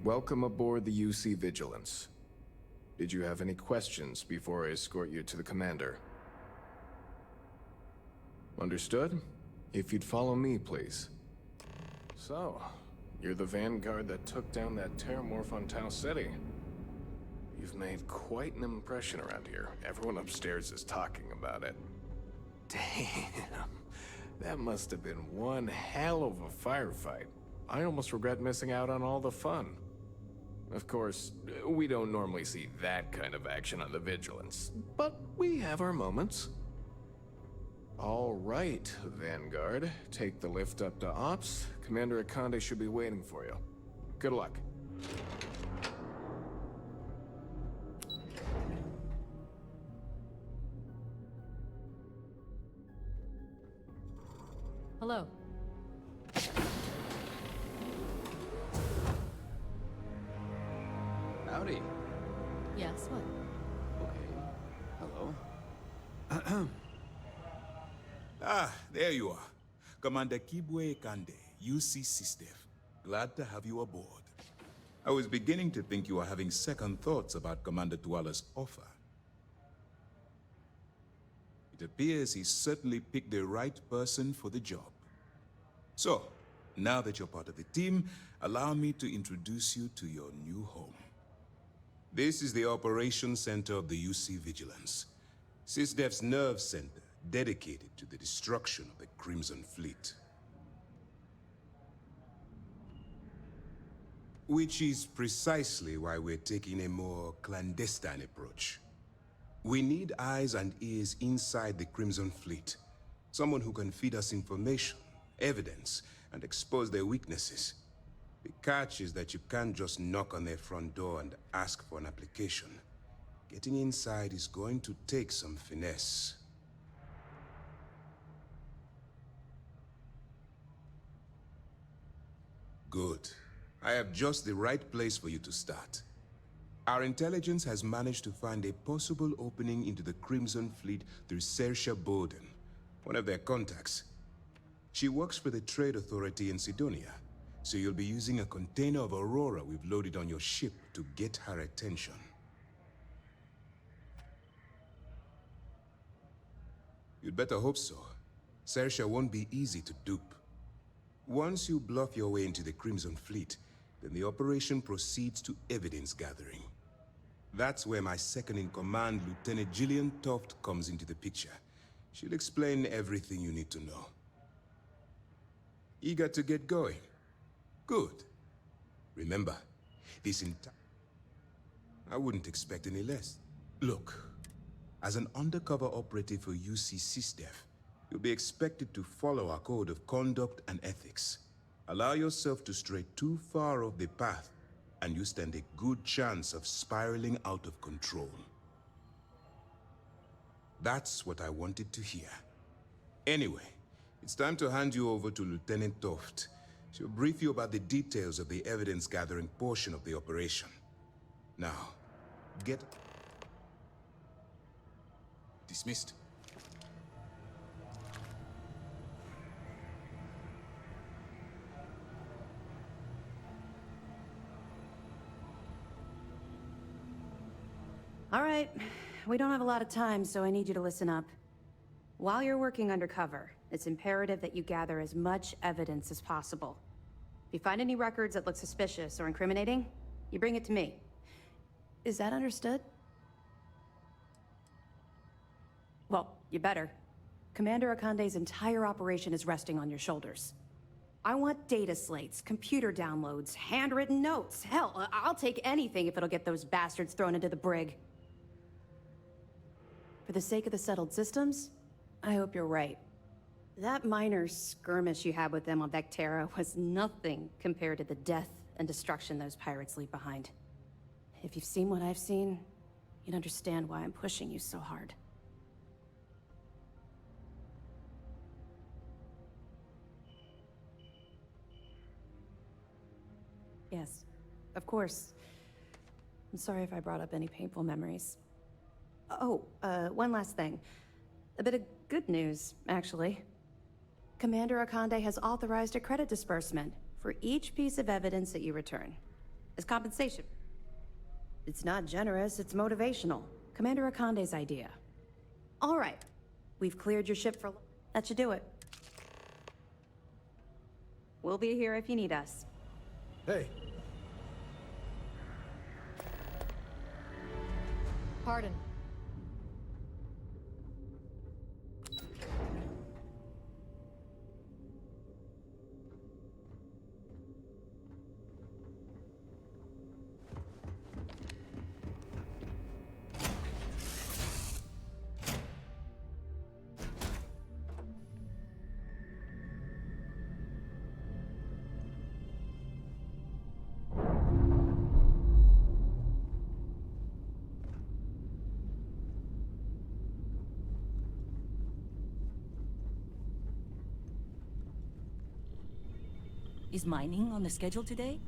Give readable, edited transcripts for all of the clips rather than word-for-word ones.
Welcome aboard the UC Vigilance. Did you have any questions before I escort you to the commander? Understood? If you'd follow me, please. So, you're the vanguard that took down that terramorph on Tau City. You've made quite an impression around here. Everyone upstairs is talking about it. Damn. That must have been one hell of a firefight. I almost regret missing out on all the fun. Of course, we don't normally see that kind of action on the Vigilance, but we have our moments. All right, Vanguard. Take the lift up to Ops. Commander Akande should be waiting for you. Good luck. Hello. Howdy. Yes, what? Okay. Hello. There you are. Commander Kibwe Kande, UC SysDev. Glad to have you aboard. I was beginning to think you were having second thoughts about Commander Tuala's offer. It appears he certainly picked the right person for the job. So, now that you're part of the team, allow me to introduce you to your new home. This is the Operations Center of the UC Vigilance, SysDev's nerve center, dedicated to the destruction of the Crimson Fleet. Which is precisely why we're taking a more clandestine approach. We need eyes and ears inside the Crimson Fleet. Someone who can feed us information, evidence, and expose their weaknesses. The catch is that you can't just knock on their front door and ask for an application. Getting inside is going to take some finesse. Good. I have just the right place for you to start. Our intelligence has managed to find a possible opening into the Crimson Fleet through Saoirse Bowden, one of their contacts. She works for the Trade Authority in Sidonia, so you'll be using a container of Aurora we've loaded on your ship to get her attention. You'd better hope so. Saoirse won't be easy to dupe. Once you bluff your way into the Crimson Fleet, then the operation proceeds to evidence gathering. That's where my second-in-command, Lieutenant Gillian Toft, comes into the picture. She'll explain everything you need to know. Eager to get going? Good. Remember, this entire... I wouldn't expect any less. Look, as an undercover operative for UC SysDev, you'll be expected to follow our code of conduct and ethics. Allow yourself to stray too far off the path, and you stand a good chance of spiraling out of control. That's what I wanted to hear. Anyway, it's time to hand you over to Lieutenant Toft. She'll brief you about the details of the evidence-gathering portion of the operation. Now, get... Dismissed. All right. We don't have a lot of time, so I need you to listen up. While you're working undercover, it's imperative that you gather as much evidence as possible. If you find any records that look suspicious or incriminating, you bring it to me. Is that understood? Well, you better. Commander Akande's entire operation is resting on your shoulders. I want data slates, computer downloads, handwritten notes. Hell, I'll take anything if it'll get those bastards thrown into the brig. For the sake of the settled systems, I hope you're right. That minor skirmish you had with them on Vectera was nothing compared to the death and destruction those pirates leave behind. If you've seen what I've seen, you'd understand why I'm pushing you so hard. Yes, of course. I'm sorry if I brought up any painful memories. Oh, one last thing. A bit of good news, actually. Commander Akande has authorized a credit disbursement for each piece of evidence that you return. as compensation. It's not generous, it's motivational. Commander Akande's idea. All right. We've cleared your ship for... That should do it. We'll be here if you need us. Hey. Pardon. Is mining on the schedule today?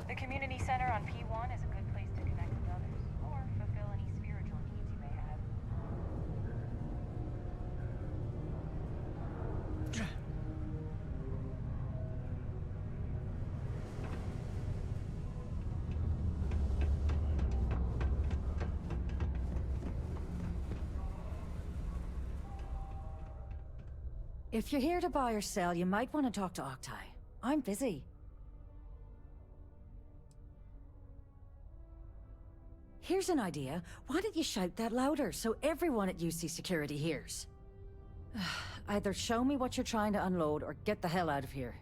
The community center on P1 is a good place to connect with others, or fulfill any spiritual needs you may have. If you're here to buy or sell, you might want to talk to Octai. I'm busy. Here's an idea. Why don't you shout that louder so everyone at UC Security hears? Either show me what you're trying to unload or get the hell out of here.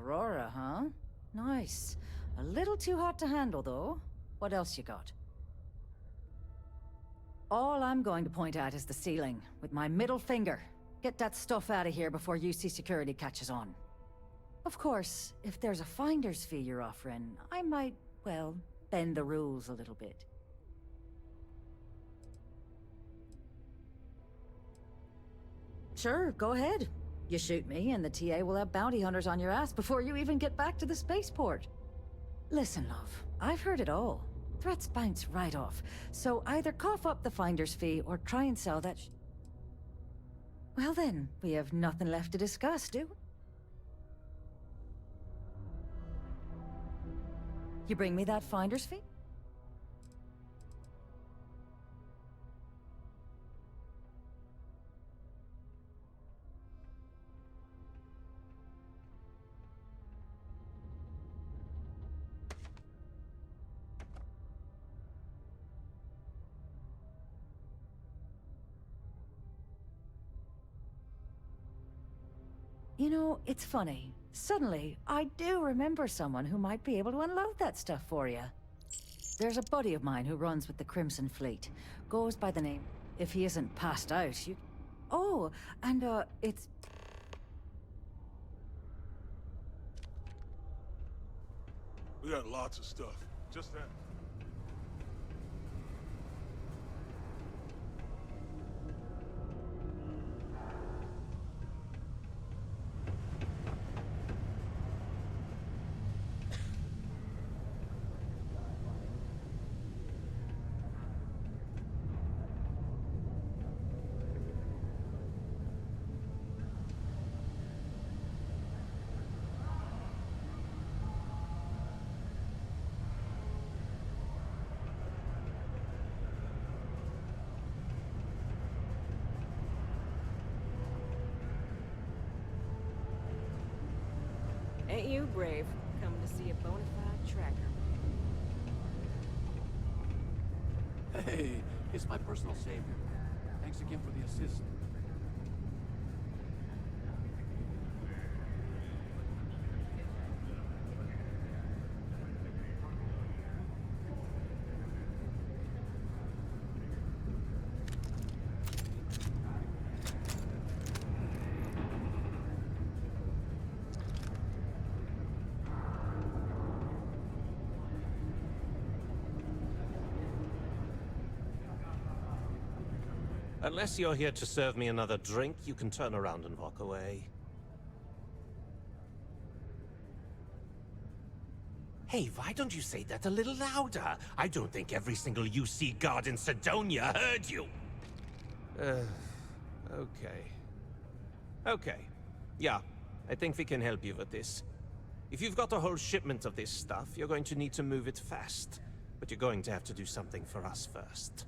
Aurora, huh? Nice. A little too hot to handle, though. What else you got? All I'm going to point at is the ceiling, with my middle finger. Get that stuff out of here before UC Security catches on. Of course, if there's a finder's fee you're offering, I might, well, bend the rules a little bit. Sure, go ahead. You shoot me, and the TA will have bounty hunters on your ass before you even get back to the spaceport. Listen, love, I've heard it all. Threats bounce right off, so either cough up the finder's fee or try and sell that Well then, we have nothing left to discuss, do we? You bring me that finder's fee? You know, it's funny. Suddenly, I do remember someone who might be able to unload that stuff for you. There's a buddy of mine who runs with the Crimson Fleet. Goes by the name... If he isn't passed out, you... Oh, and, it's... We got lots of stuff. Just that. Ain't you brave? Coming to see a bona fide tracker. Hey, it's my personal savior. Thanks again for the assist. Unless you're here to serve me another drink, you can turn around and walk away. Hey, why don't you say that a little louder? I don't think every single UC guard in Sidonia heard you. Okay. Okay. Yeah, I think we can help you with this. If you've got a whole shipment of this stuff, you're going to need to move it fast. But you're going to have to do something for us first.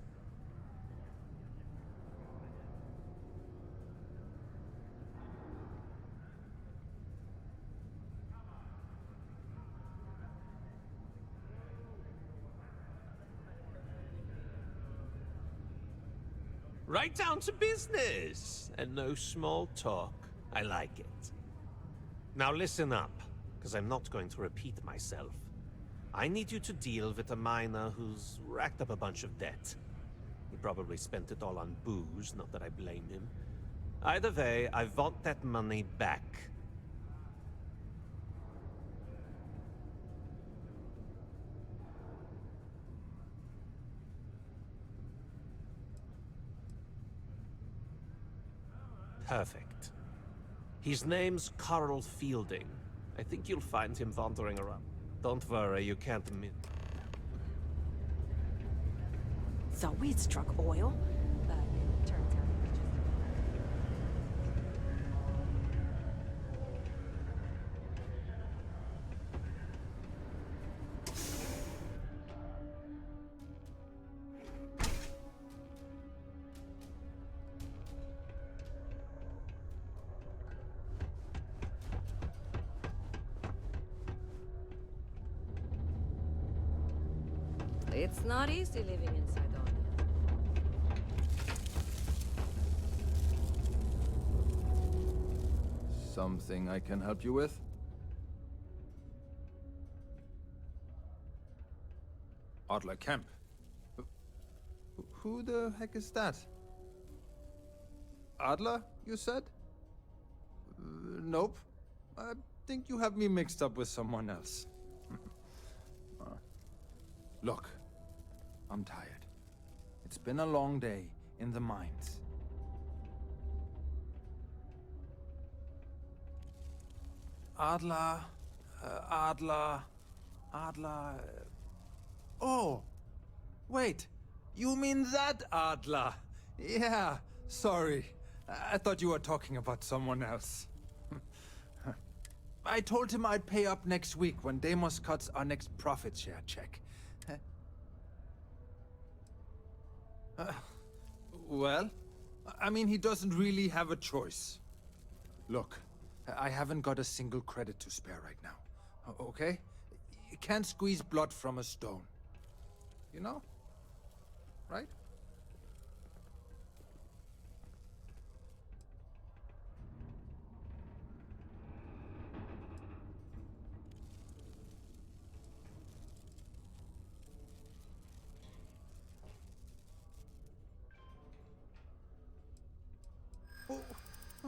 Right down to business, and no small talk. I like it. Now listen up, because I'm not going to repeat myself. I need you to deal with a miner who's racked up a bunch of debt. He probably spent it all on booze, not that I blame him. Either way, I want that money back. Perfect. His name's Carl Fielding. I think you'll find him wandering around. Don't worry, you can't miss. So we struck oil, but it turns out it was just... It's not easy living in Sidonia. Something I can help you with? Adler Camp. Who the heck is that? Adler, you said? Nope. I think you have me mixed up with someone else. Look, I'm tired. It's been a long day in the mines. Adler... Oh! Wait! You mean that Adler? Yeah, sorry. I thought you were talking about someone else. I told him I'd pay up next week when Deimos cuts our next profit share check. Well, I mean, he doesn't really have a choice. Look, I haven't got a single credit to spare right now, okay? You can't squeeze blood from a stone. You know? Right?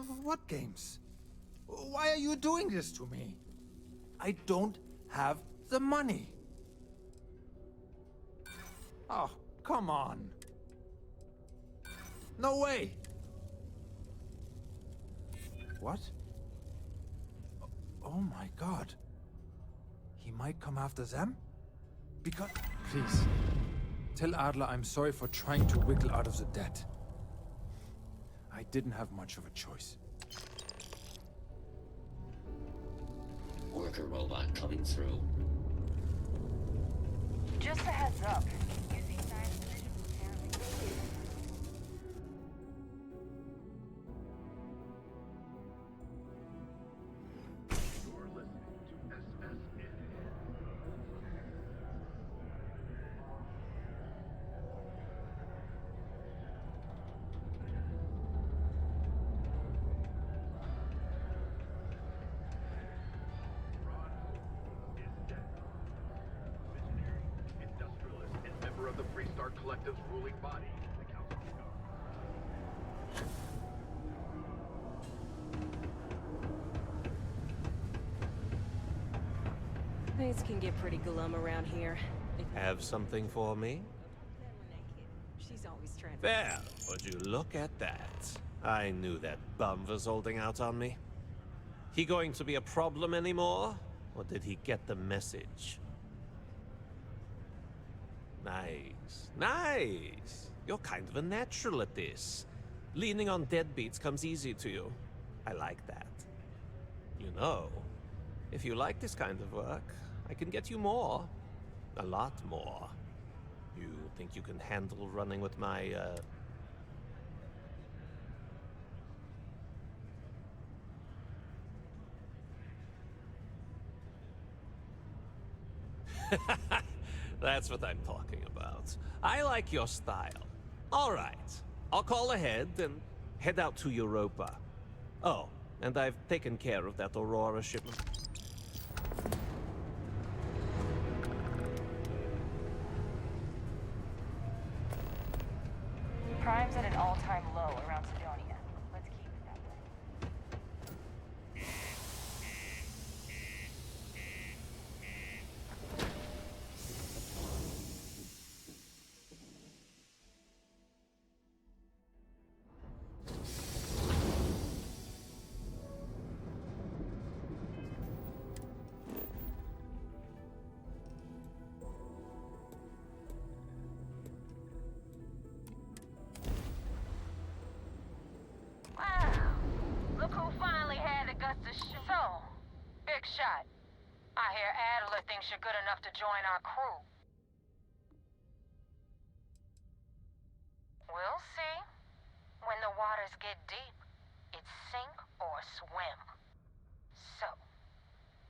What games? Why are you doing this to me? I don't have the money. Oh, come on. No way! What? Oh my god. He might come after them? Because... Please. Tell Adler I'm sorry for trying to wiggle out of the debt. I didn't have much of a choice. Worker robot coming through. Just a heads up. UC Science Division apparently. You're listening to SSN. Of the Freestar Collective's ruling body, the Council of Guard. Things can get pretty glum around here. Have something for me? She's always trying to... There, would you look at that? I knew that bum was holding out on me. He going to be a problem anymore? Or did he get the message? Nice. Nice! You're kind of a natural at this. Leaning on deadbeats comes easy to you. I like that. You know, if you like this kind of work, I can get you more. A lot more. You think you can handle running with my, That's what I'm talking about. I like your style. All right. I'll call ahead and head out to Europa. Oh, and I've taken care of that Aurora shipment. Prime's at an all-time low around Sidonia. Let's keep it that way. Shot. I hear Adler thinks you're good enough to join our crew. We'll see. When the waters get deep, it's sink or swim. So,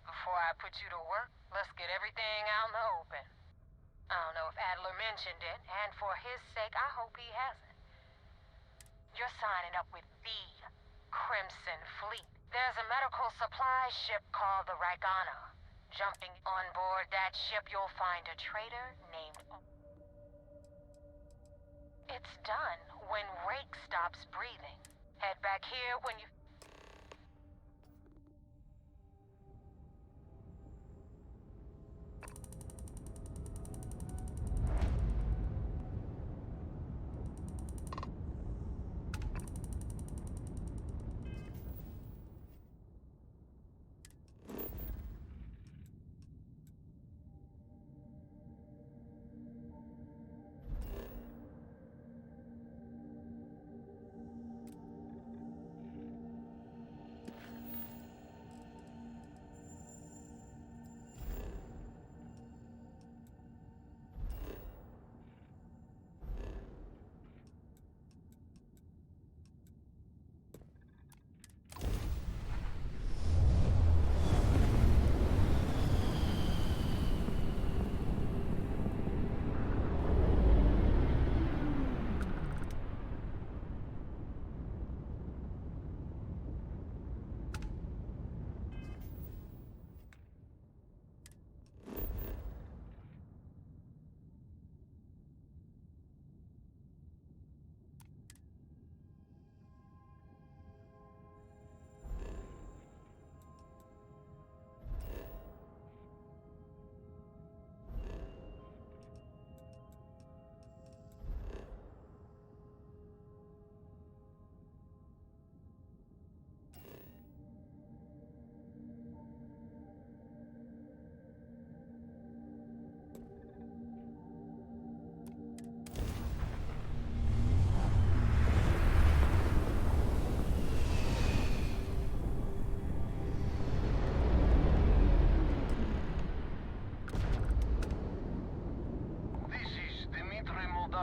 before I put you to work, let's get everything out in the open. I don't know if Adler mentioned it, and for his sake, I hope he hasn't. You're signing up with the Crimson Fleet. There's a medical supply ship called the Rygana. Jumping on board that ship, you'll find a trader named... It's done when Rake stops breathing. Head back here when you...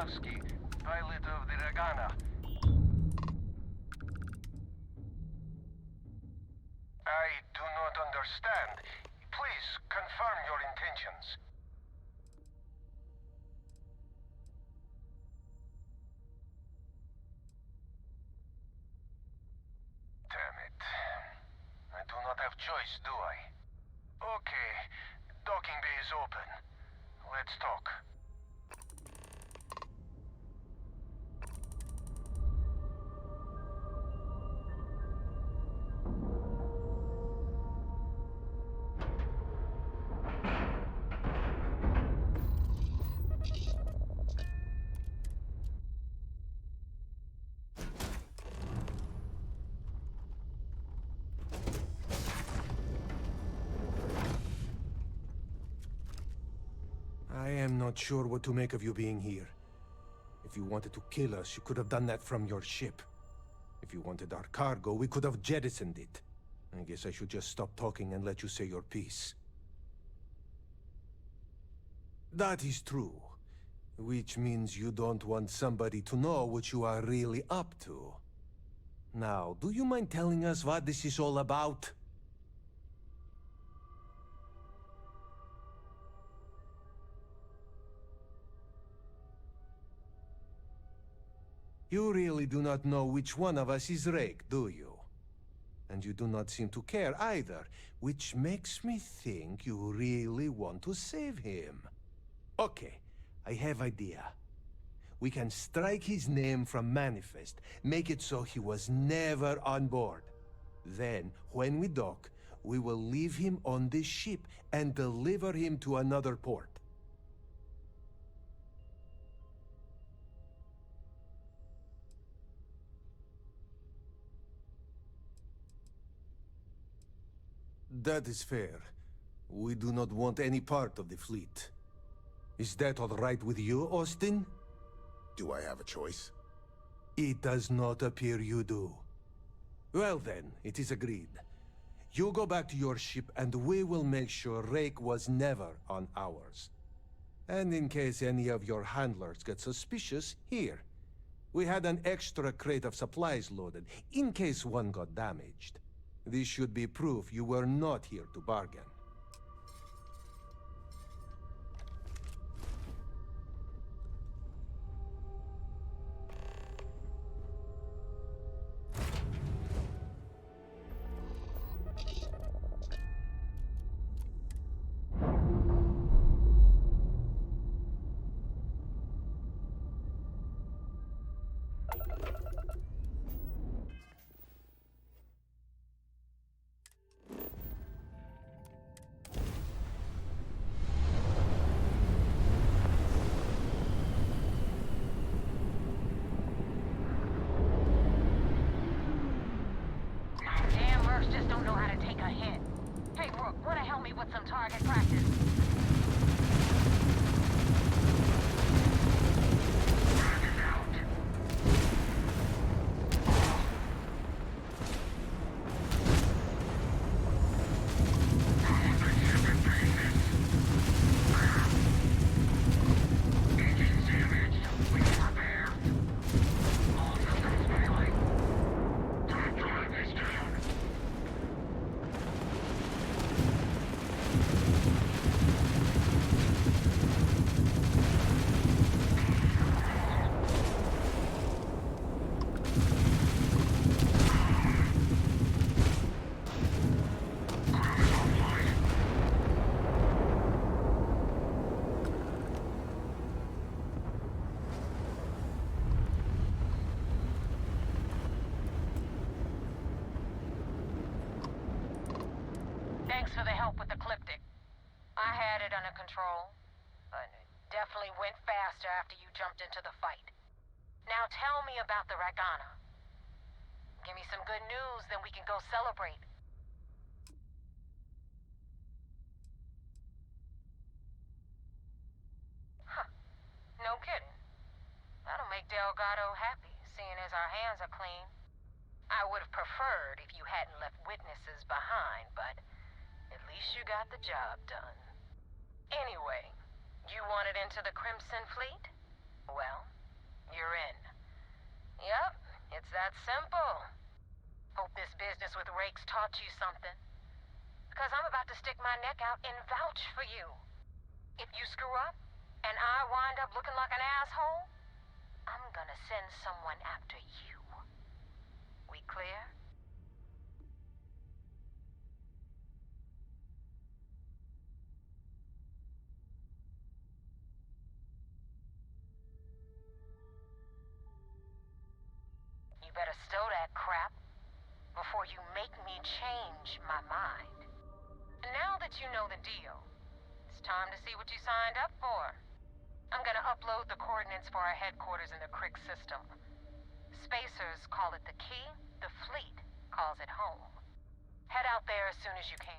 pilot of the Regana. I do not understand. Please confirm your intentions. Damn it. I do not have choice, do I? Okay, docking bay is open. Let's talk. I am not sure what to make of you being here. If you wanted to kill us, you could have done that from your ship. If you wanted our cargo, we could have jettisoned it. I guess I should just stop talking and let you say your piece. That is true. Which means you don't want somebody to know what you are really up to. Now, do you mind telling us what this is all about? You really do not know which one of us is Rake, do you? And you do not seem to care either, which makes me think you really want to save him. Okay, I have idea. We can strike his name from Manifest, make it so he was never on board. Then, when we dock, we will leave him on this ship and deliver him to another port. That is fair. We do not want any part of the fleet. Is that all right with you, Austin? Do I have a choice? It does not appear you do. Well then, it is agreed. You go back to your ship and we will make sure Rake was never on ours. And in case any of your handlers get suspicious, here. We had an extra crate of supplies loaded, in case one got damaged. This should be proof you were not here to bargain. Just don't know how to take a hit. Hey, Rook, wanna help me with some target practice? Thanks for the help with the Cliptic. I had it under control, but it definitely went faster after you jumped into the fight. Now tell me about the Regana. Give me some good news, then we can go celebrate. Huh. No kidding. That'll make Delgado happy, seeing as our hands are clean. I would have preferred if you hadn't left witnesses behind, but at least you got the job done. Anyway, you wanted into the Crimson Fleet? Well, you're in. Yep, it's that simple. Hope this business with Rakes taught you something. Because I'm about to stick my neck out and vouch for you. If you screw up, and I wind up looking like an asshole, I'm gonna send someone after you. We clear? You better stow that crap before you make me change my mind. And now that you know the deal, it's time to see what you signed up for. I'm gonna upload the coordinates for our headquarters in the Crick system. Spacers call it the key, the fleet calls it home. Head out there as soon as you can.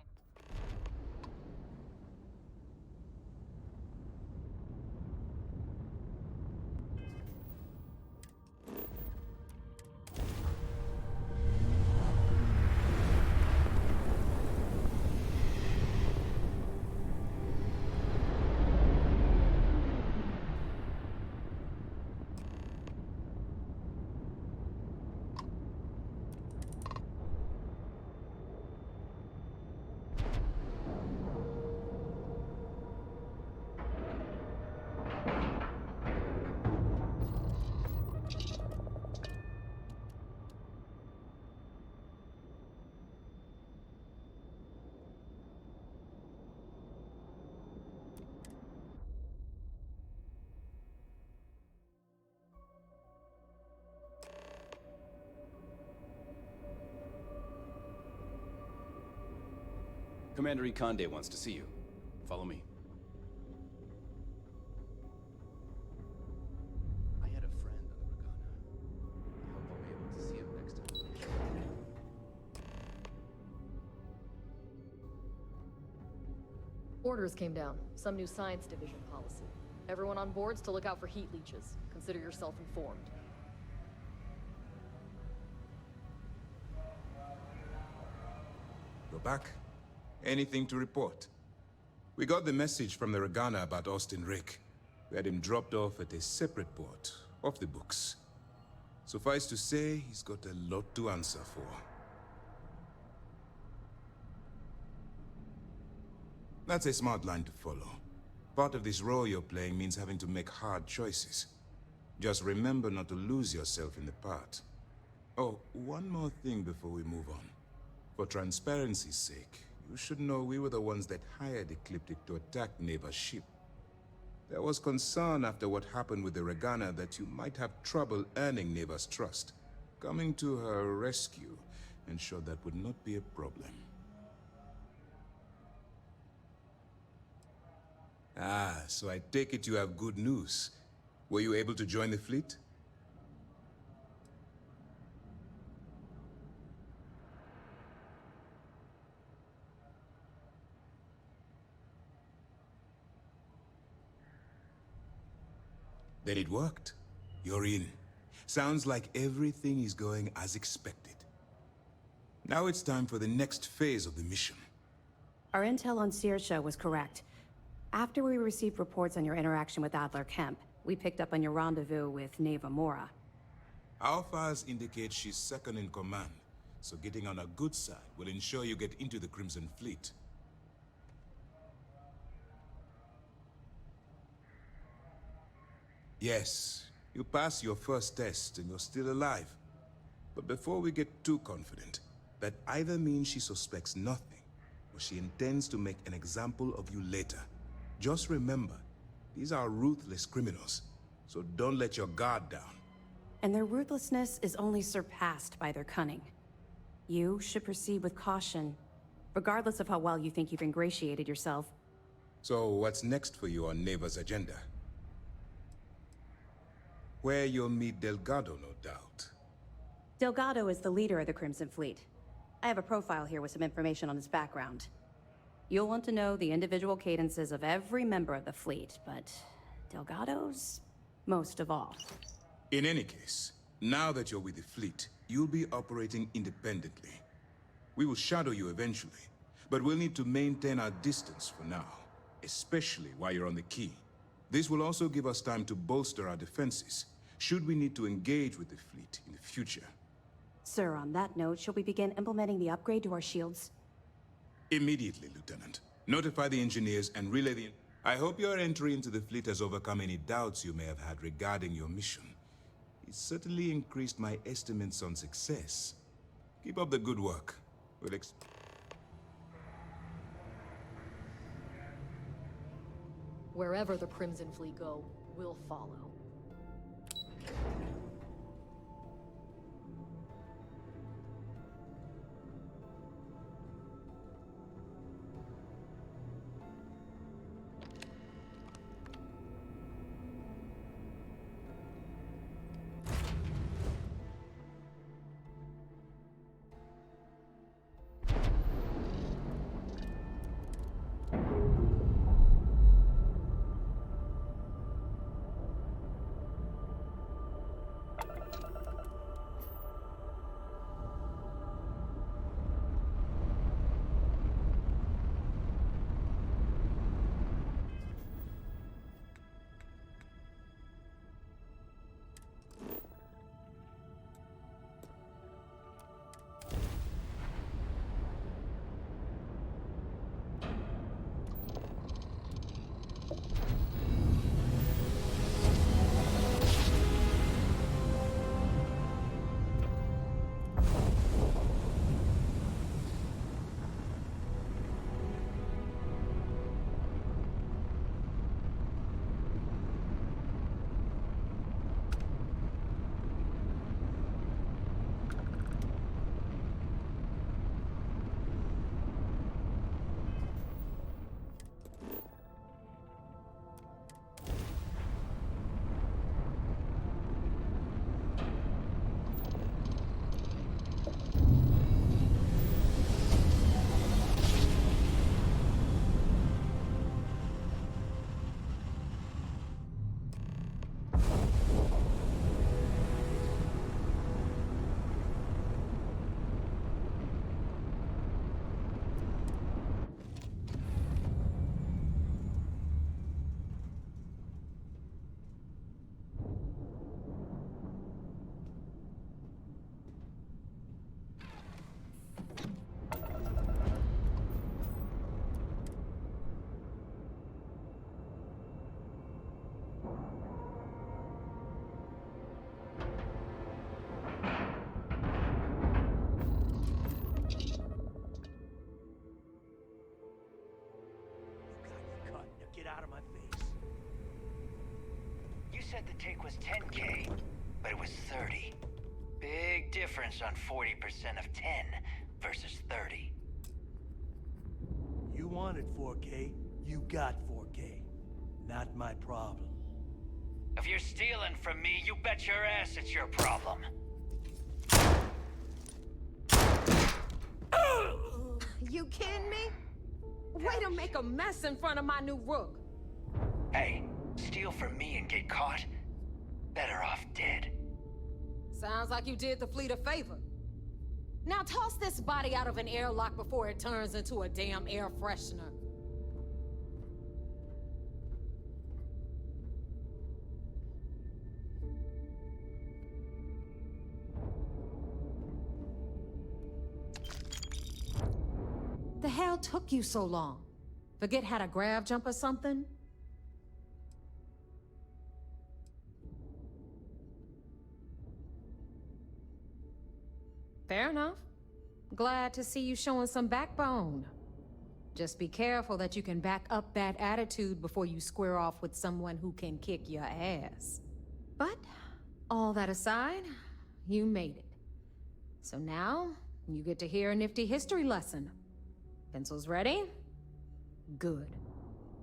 Commander Ikonde wants to see you. Follow me. I had a friend on the Regana. I hope I'll be able to see him next time. Orders came down. Some new science division policy. Everyone on board's to look out for heat leeches. Consider yourself informed. Go back. Anything to report? We got the message from the Regana about Austin Rick. We had him dropped off at a separate port, off the books. Suffice to say, he's got a lot to answer for. That's a smart line to follow. Part of this role you're playing means having to make hard choices. Just remember not to lose yourself in the part. Oh, one more thing before we move on. For transparency's sake, you should know we were the ones that hired Ecliptic to attack Neva's ship. There was concern after what happened with the Regana that you might have trouble earning Neva's trust. Coming to her rescue ensured that would not be a problem. Ah, so I take it you have good news. Were you able to join the fleet? Then it worked. You're in. Sounds like everything is going as expected. Now it's time for the next phase of the mission. Our intel on Saoirse was correct. After we received reports on your interaction with Adler Kemp, we picked up on your rendezvous with Neva Mora. Our files indicate she's second in command, so getting on her good side will ensure you get into the Crimson Fleet. Yes, you passed your first test and you're still alive. But before we get too confident, that either means she suspects nothing, or she intends to make an example of you later. Just remember, these are ruthless criminals, so don't let your guard down. And their ruthlessness is only surpassed by their cunning. You should proceed with caution, regardless of how well you think you've ingratiated yourself. So what's next for you on Neva's agenda? Where you'll meet Delgado, no doubt. Delgado is the leader of the Crimson Fleet. I have a profile here with some information on his background. You'll want to know the individual cadences of every member of the fleet, but Delgado's most of all. In any case, now that you're with the fleet, you'll be operating independently. We will shadow you eventually, but we'll need to maintain our distance for now, especially while you're on the key. This will also give us time to bolster our defenses, should we need to engage with the fleet in the future. Sir, on that note, shall we begin implementing the upgrade to our shields? Immediately, Lieutenant. Notify the engineers and relay the... I hope your entry into the fleet has overcome any doubts you may have had regarding your mission. It certainly increased my estimates on success. Keep up the good work. We'll Wherever the Crimson Fleet go, we'll follow. Get out of my face. You said the take was 10K, but it was 30. Big difference on 40% of 10 versus 30. You wanted 4K, you got 4K. Not my problem. If you're stealing from me, you bet your ass it's your problem. You kidding me? Way to make a mess in front of my new Rook. Hey, steal from me and get caught? Better off dead. Sounds like you did the fleet a favor. Now toss this body out of an airlock before it turns into a damn air freshener. The hell took you so long? Forget how to grav jump or something? Fair enough. Glad to see you showing some backbone. Just be careful that you can back up that attitude before you square off with someone who can kick your ass. But, all that aside, you made it. So now, you get to hear a nifty history lesson. Pencils ready? Good.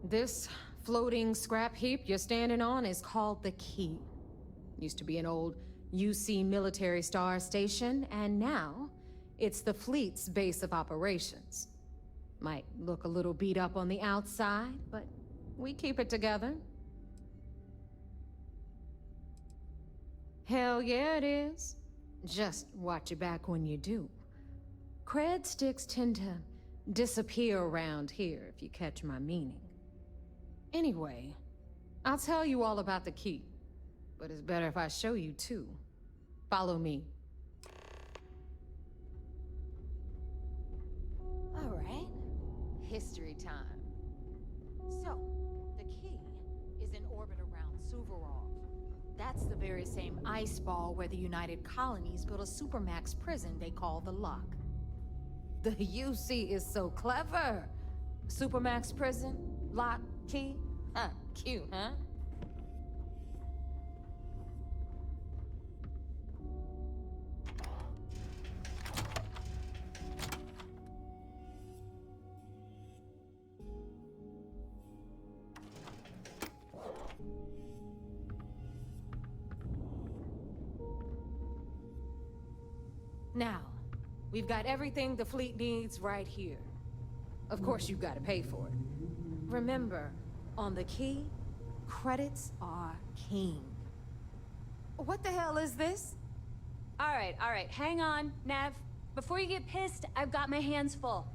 This floating scrap heap you're standing on is called the Key. Used to be an old UC military star station, and now it's the fleet's base of operations. Might look a little beat up on the outside, but we keep it together. Hell yeah, it is. Just watch your back when you do. Cred sticks tend to disappear around here, if you catch my meaning. Anyway, I'll tell you all about the key. But it's better if I show you too. Follow me. All right. History time. So, the key is in orbit around Suvorov. That's the very same ice ball where the United Colonies built a supermax prison they call the Lock. The UC is so clever. Supermax prison, lock, key. Huh, cute, huh? Now, we've got everything the fleet needs right here. Of course, you've got to pay for it. Remember, on the key, credits are king. What the hell is this? All right, hang on, Nev. Before you get pissed, I've got my hands full.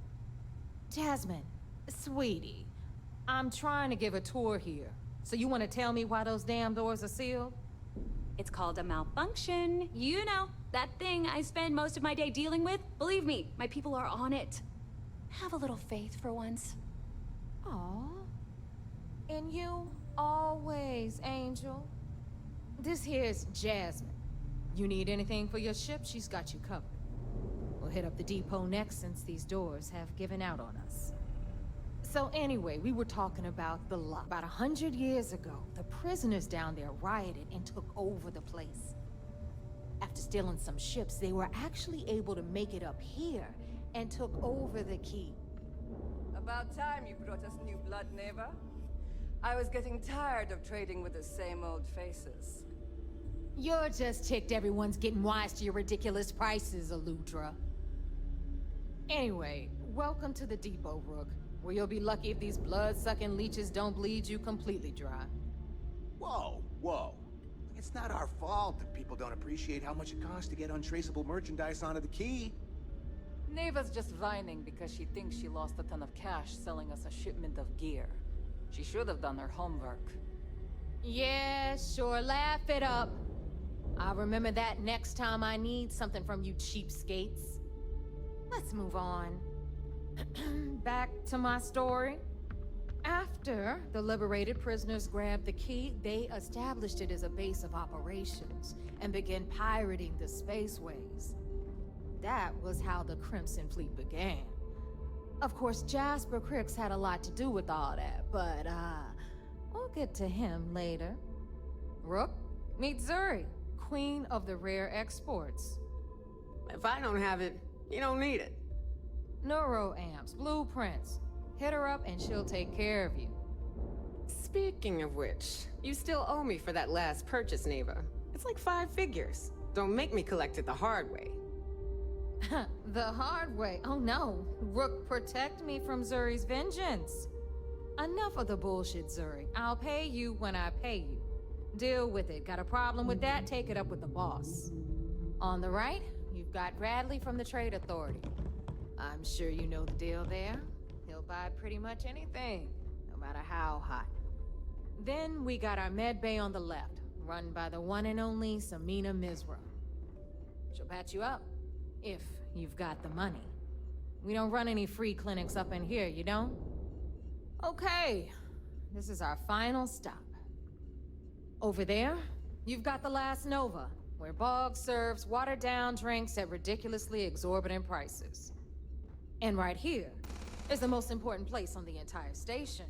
Jasmine, sweetie, I'm trying to give a tour here. So you want to tell me why those damn doors are sealed? It's called a malfunction. You know, that thing I spend most of my day dealing with. Believe me, my people are on it. Have a little faith for once. Aw. And you always, Angel. This here's Jasmine. You need anything for your ship, she's got you covered. We'll hit up the depot next since these doors have given out on us. So anyway, we were talking about the Lock. About 100 years ago, the prisoners down there rioted and took over the place. After stealing some ships, they were actually able to make it up here and took over the key. About time you brought us new blood, Neva. I was getting tired of trading with the same old faces. You're just ticked everyone's getting wise to your ridiculous prices, Aludra. Anyway, welcome to the depot, Rook, where you'll be lucky if these blood-sucking leeches don't bleed you completely dry. Whoa, whoa. It's not our fault that people don't appreciate how much it costs to get untraceable merchandise onto the key. Neva's just whining because she thinks she lost a ton of cash selling us a shipment of gear. She should have done her homework. Yeah, sure, laugh it up. I'll remember that next time I need something from you cheapskates. Let's move on. Back to my story. After the liberated prisoners grabbed the key, they established it as a base of operations and began pirating the spaceways. That was how the Crimson Fleet began. Of course, Jasper Cricks had a lot to do with all that, but, we'll get to him later. Rook, meet Zuri, Queen of the Rare Exports. If I don't have it, you don't need it. Neuroamps, blueprints. Hit her up and she'll take care of you. Speaking of which, you still owe me for that last purchase, Neva. It's like 5 figures. Don't make me collect it the hard way. The hard way? Oh no. Rook, protect me from Zuri's vengeance. Enough of the bullshit, Zuri. I'll pay you when I pay you. Deal with it. Got a problem with that? Take it up with the boss. On the right, you've got Bradley from the Trade Authority. I'm sure you know the deal there. He'll buy pretty much anything, no matter how hot. Then we got our med bay on the left, run by the one and only Samina Mizra. She'll patch you up, if you've got the money. We don't run any free clinics up in here, you don't? Okay, this is our final stop. Over there, you've got the Last Nova, where Bog serves watered-down drinks at ridiculously exorbitant prices. And right here is the most important place on the entire station,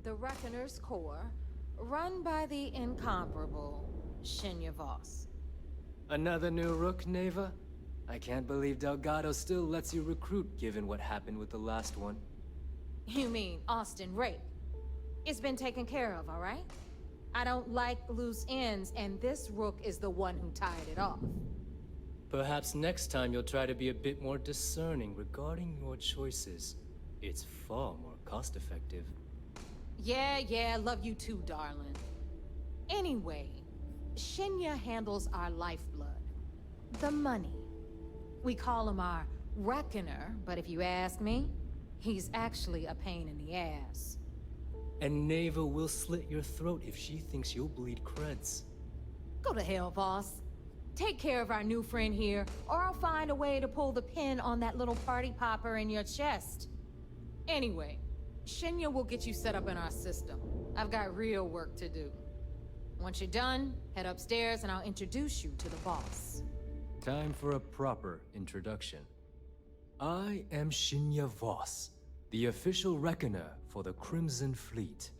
the Reckoner's Core, run by the incomparable Shinya Voss. Another new Rook, Neva? I can't believe Delgado still lets you recruit, given what happened with the last one. You mean Austin Rake? It's been taken care of, all right? I don't like loose ends, and this Rook is the one who tied it off. Perhaps next time you'll try to be a bit more discerning regarding your choices. It's far more cost-effective. Yeah, love you too, darling. Anyway, Shinya handles our lifeblood. The money. We call him our Reckoner, but if you ask me, he's actually a pain in the ass. And Neva will slit your throat if she thinks you'll bleed creds. Go to hell, boss. Take care of our new friend here, or I'll find a way to pull the pin on that little party popper in your chest. Anyway, Shinya will get you set up in our system. I've got real work to do. Once you're done, head upstairs and I'll introduce you to the boss. Time for a proper introduction. I am Shinya Voss, the official reckoner for the Crimson Fleet.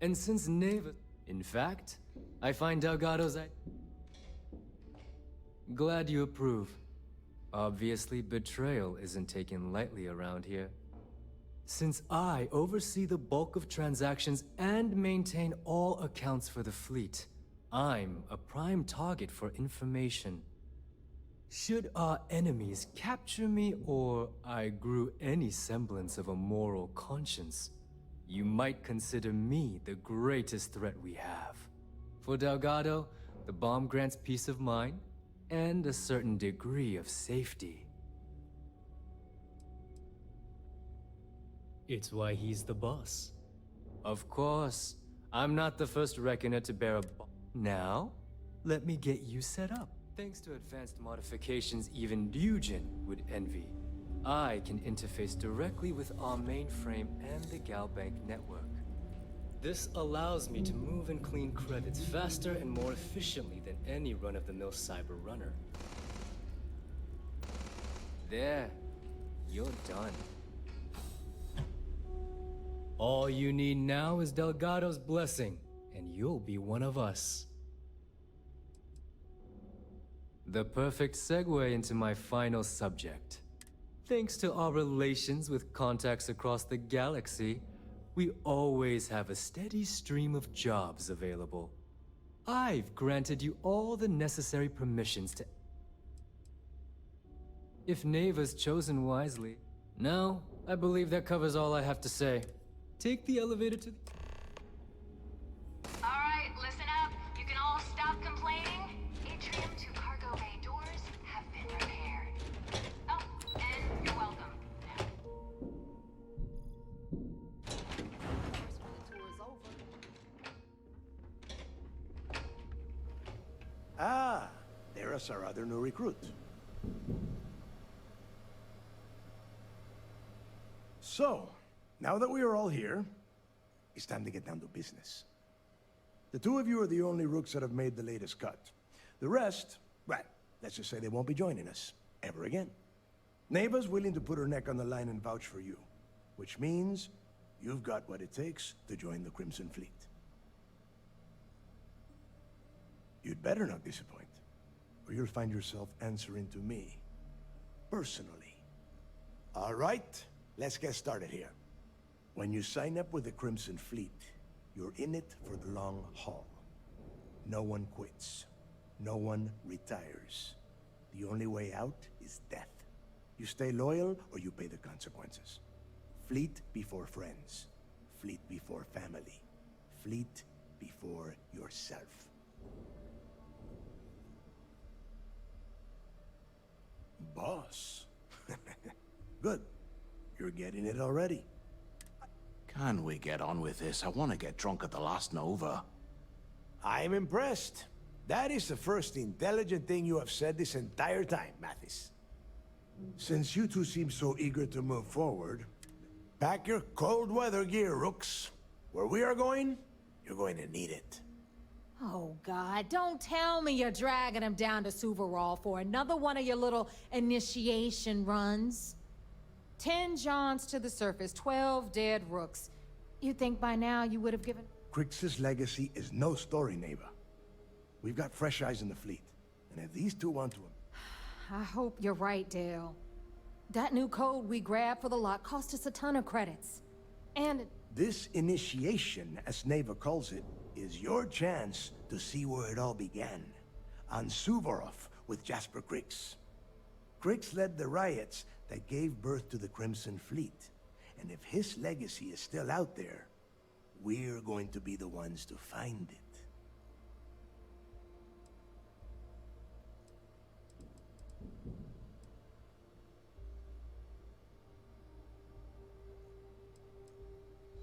And since Neva... In fact, I find Delgado's... Glad you approve. Obviously, betrayal isn't taken lightly around here. Since I oversee the bulk of transactions and maintain all accounts for the fleet, I'm a prime target for information. Should our enemies capture me or I grew any semblance of a moral conscience, you might consider me the greatest threat we have. For Delgado, the bomb grants peace of mind and a certain degree of safety. It's why he's the boss. Of course, I'm not the first reckoner to bear a bomb. Now, let me get you set up. Thanks to advanced modifications even Ryujin would envy, I can interface directly with our mainframe and the Galbank network. This allows me to move and clean credits faster and more efficiently than any run-of-the-mill cyber runner. There, you're done. All you need now is Delgado's blessing, and you'll be one of us. The perfect segue into my final subject. Thanks to our relations with contacts across the galaxy, we always have a steady stream of jobs available. I've granted you all the necessary permissions to... If Neva's chosen wisely. Now, I believe that covers all I have to say. Take the elevator to the... Alright, listen up. You can all stop complaining. Atrium to cargo bay doors have been repaired. Oh, and you're welcome. Ah, there's our other new recruit. So, now that we are all here, it's time to get down to business. The two of you are the only Rooks that have made the latest cut. The rest, well, let's just say they won't be joining us ever again. Neva's willing to put her neck on the line and vouch for you, which means you've got what it takes to join the Crimson Fleet. You'd better not disappoint, or you'll find yourself answering to me, personally. All right, let's get started here. When you sign up with the Crimson Fleet, you're in it for the long haul. No one quits. No one retires. The only way out is death. You stay loyal, or you pay the consequences. Fleet before friends. Fleet before family. Fleet before yourself. Boss. Good. You're getting it already. Can we get on with this? I want to get drunk at the last Nova. I'm impressed. That is the first intelligent thing you have said this entire time, Mathis. Since you two seem so eager to move forward, pack your cold weather gear, Rooks. Where we are going, you're going to need it. Oh, God, don't tell me you're dragging him down to Suvarol for another one of your little initiation runs. 10 Johns to the surface, 12 dead Rooks. You'd think by now you would have given... Crix's legacy is no story, Neva. We've got fresh eyes in the fleet, and if these two want to... I hope you're right, Dale. That new code we grabbed for the lot cost us a ton of credits. And... This initiation, as Neva calls it, is your chance to see where it all began. On Suvorov with Jasper Crix. Crix led the riots that gave birth to the Crimson Fleet. And if his legacy is still out there, we're going to be the ones to find it.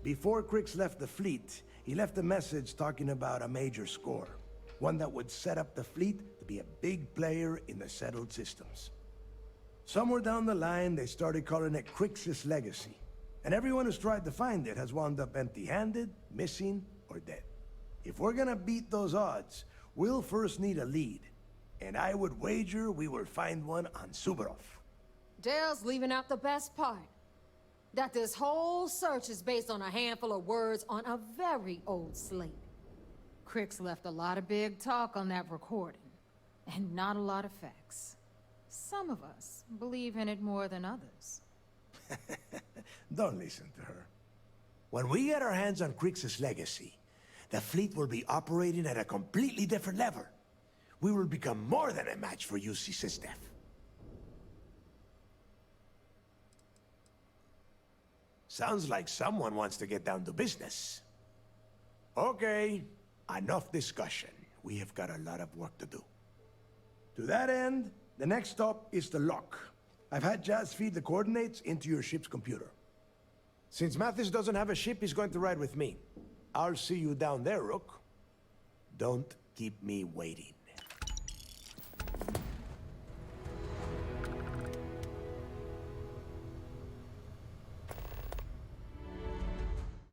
Before Crix left the fleet, he left a message talking about a major score. One that would set up the fleet to be a big player in the settled systems. Somewhere down the line, they started calling it Crix's Legacy. And everyone who's tried to find it has wound up empty-handed, missing, or dead. If we're gonna beat those odds, we'll first need a lead. And I would wager we will find one on Suvorov. Dale's leaving out the best part. That this whole search is based on a handful of words on a very old slate. Crix left a lot of big talk on that recording, and not a lot of facts. Some of us believe in it more than others. Don't listen to her. When we get our hands on Crix's Legacy, the fleet will be operating at a completely different level. We will become more than a match for UC System. Sounds like someone wants to get down to business. Okay, enough discussion. We have got a lot of work to do. To that end, the next stop is the lock. I've had Jazz feed the coordinates into your ship's computer. Since Mathis doesn't have a ship, he's going to ride with me. I'll see you down there, Rook. Don't keep me waiting.